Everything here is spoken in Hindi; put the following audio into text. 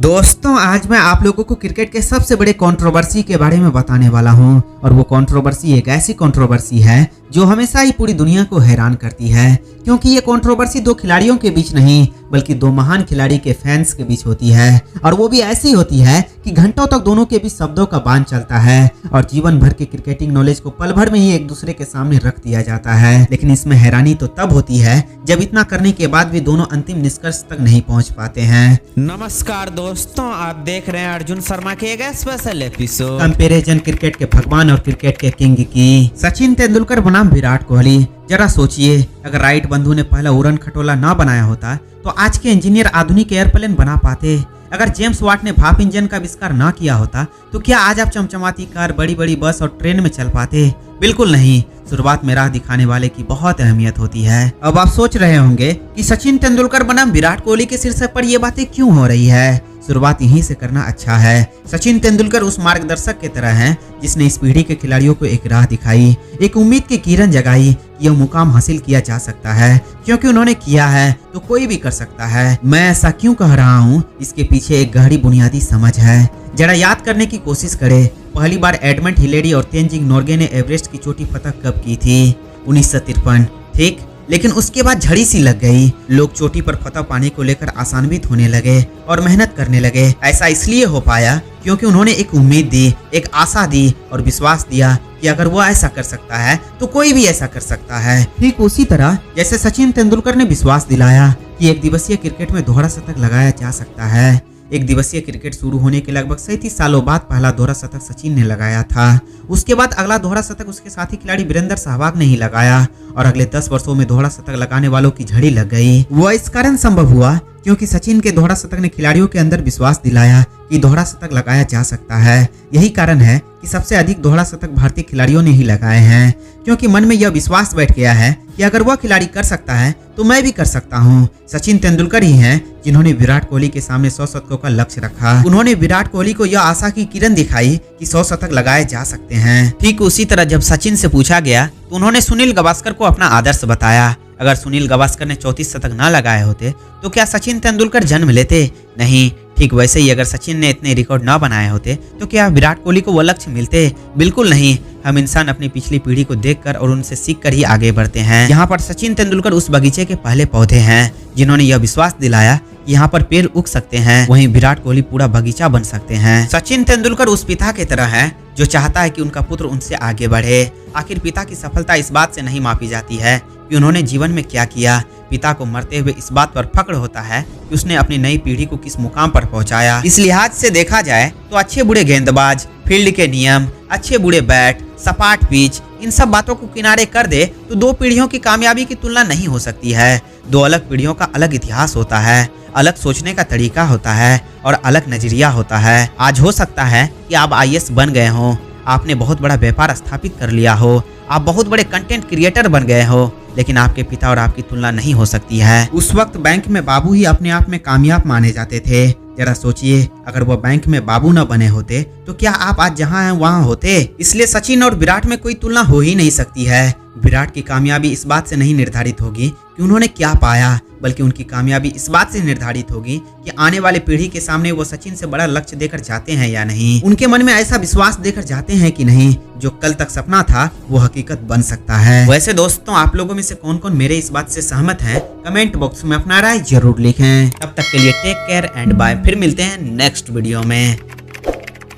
दोस्तों आज मैं आप लोगों को क्रिकेट के सबसे बड़े कंट्रोवर्सी के बारे में बताने वाला हूं और वो कंट्रोवर्सी एक ऐसी कंट्रोवर्सी है जो हमेशा ही पूरी दुनिया को हैरान करती है, क्योंकि ये कंट्रोवर्सी दो खिलाड़ियों के बीच नहीं बल्कि दो महान खिलाड़ी के फैंस के बीच होती है। और वो भी ऐसी होती है कि घंटों तक दोनों के बीच शब्दों का बाण चलता है और जीवन भर के क्रिकेटिंग नॉलेज को पल भर में ही एक दूसरे के सामने रख दिया जाता है। लेकिन इसमें हैरानी तो तब होती है जब इतना करने के बाद भी दोनों अंतिम निष्कर्ष तक नहीं पहुंच पाते हैं। नमस्कार दोस्तों, आप देख रहे हैं अर्जुन शर्मा के एक स्पेशल एपिसोड कंपैरिजन क्रिकेट के भगवान और क्रिकेट के किंग की। सचिन तेंदुलकर बनाम विराट कोहली। जरा सोचिए, अगर राइट बंधु ने पहला उड़न खटोला ना बनाया होता तो आज के इंजीनियर आधुनिक एयरप्लेन बना पाते। अगर जेम्स वाट ने भाप इंजन का आविष्कार ना किया होता तो क्या आज आप चमचमाती कार, बड़ी बड़ी बस और ट्रेन में चल पाते? बिल्कुल नहीं। शुरुआत में राह दिखाने वाले की बहुत अहमियत होती है। अब आप सोच रहे होंगे कि सचिन तेंदुलकर बनाम विराट कोहली के शीर्षक पर ये बातें क्यों हो रही है। शुरुआत यहीं से करना अच्छा है। सचिन तेंदुलकर उस मार्गदर्शक की तरह हैं जिसने इस पीढ़ी के खिलाड़ियों को एक राह दिखाई, एक उम्मीद की किरण जगाई कि यह मुकाम हासिल किया जा सकता है। क्योंकि उन्होंने किया है तो कोई भी कर सकता है। मैं ऐसा क्यों कह रहा हूँ, इसके पीछे एक गहरी बुनियादी समझ है। जरा याद करने की कोशिश करें, पहली बार एडमंड हिलेरी और तेनजिंग नोर्गे ने एवरेस्ट की चोटी फतह कब की थी? 1953, ठीक। लेकिन उसके बाद झड़ी सी लग गई। लोग चोटी पर फतह पाने को लेकर आसान्वित होने लगे और मेहनत करने लगे। ऐसा इसलिए हो पाया क्योंकि उन्होंने एक उम्मीद दी, एक आशा दी और विश्वास दिया कि अगर वो ऐसा कर सकता है तो कोई भी ऐसा कर सकता है। ठीक उसी तरह जैसे सचिन तेंदुलकर ने विश्वास दिलाया कि एक दिवसीय क्रिकेट में दोहरा शतक लगाया जा सकता है। एक दिवसीय क्रिकेट शुरू होने के लगभग 37 सालों बाद पहला दोहरा शतक सचिन ने लगाया था। उसके बाद अगला दोहरा शतक उसके साथी खिलाड़ी वीरेंद्र सहवाग ने ही लगाया और अगले 10 वर्षों में दोहरा शतक लगाने वालों की झड़ी लग गई। वो इस कारण संभव हुआ क्योंकि सचिन के दोहरा शतक ने खिलाड़ियों के अंदर विश्वास दिलाया कि दोहरा शतक लगाया जा सकता है। यही कारण है कि सबसे अधिक दोहरा शतक भारतीय खिलाड़ियों ने ही लगाए हैं, क्योंकि मन में यह विश्वास बैठ गया है कि अगर वह खिलाड़ी कर सकता है तो मैं भी कर सकता हूँ। सचिन तेंदुलकर ही हैं जिन्होंने विराट कोहली के सामने 100 शतकों का लक्ष्य रखा। उन्होंने विराट कोहली को यह आशा की किरण दिखाई कि 100 शतक लगाए जा सकते हैं। ठीक उसी तरह जब सचिन से पूछा गया तो उन्होंने सुनील गावस्कर को अपना आदर्श बताया। अगर सुनील गावस्कर ने 34 शतक ना लगाए होते तो क्या सचिन तेंदुलकर जन्म लेते? नहीं। ठीक वैसे ही अगर सचिन ने इतने रिकॉर्ड ना बनाए होते तो क्या विराट कोहली को वो लक्ष्य मिलते? बिल्कुल नहीं। हम इंसान अपनी पिछली पीढ़ी को देखकर और उनसे सीखकर ही आगे बढ़ते हैं। यहाँ पर सचिन तेंदुलकर उस बगीचे के पहले पौधे हैं जिन्होंने यह विश्वास दिलाया कि यहाँ पर पेड़ उग सकते हैं। वहीं विराट कोहली पूरा बगीचा बन सकते हैं। सचिन तेंदुलकर उस पिता की तरह है जो चाहता है कि उनका पुत्र उनसे आगे बढ़े। आखिर पिता की सफलता इस बात से नहीं मापी जाती है कि उन्होंने जीवन में क्या किया। पिता को मरते हुए इस बात पर फक्र होता है कि उसने अपनी नई पीढ़ी को किस मुकाम पर पहुंचाया। इस लिहाज से देखा जाए तो अच्छे बुरे गेंदबाज, फील्ड के नियम, अच्छे बुरे बैट, सपाट पिच, इन सब बातों को किनारे कर दे तो दो पीढ़ियों की कामयाबी की तुलना नहीं हो सकती है। दो अलग पीढ़ियों का अलग इतिहास होता है, अलग सोचने का तरीका होता है और अलग नजरिया होता है। आज हो सकता है कि आप IAS बन गए हो, आपने बहुत बड़ा व्यापार स्थापित कर लिया हो, आप बहुत बड़े कंटेंट क्रिएटर बन गए हो, लेकिन आपके पिता और आपकी तुलना नहीं हो सकती है। उस वक्त बैंक में बाबू ही अपने आप में कामयाब माने जाते थे। जरा सोचिए, अगर वो बैंक में बाबू न बने होते तो क्या आप आज जहां हैं वहां होते? इसलिए सचिन और विराट में कोई तुलना हो ही नहीं सकती है। विराट की कामयाबी इस बात से नहीं निर्धारित होगी कि उन्होंने क्या पाया, बल्कि उनकी कामयाबी इस बात से निर्धारित होगी कि आने वाले पीढ़ी के सामने वो सचिन से बड़ा लक्ष्य देकर जाते हैं या नहीं। उनके मन में ऐसा विश्वास देकर जाते हैं कि नहीं जो कल तक सपना था वो हकीकत बन सकता है। वैसे दोस्तों, आप लोगों में से कौन कौन मेरे इस बात से सहमत हैं? कमेंट बॉक्स में अपना राय जरूर लिखें। तब तक के लिए टेक केयर एंड बाय। फिर मिलते हैं नेक्स्ट वीडियो में।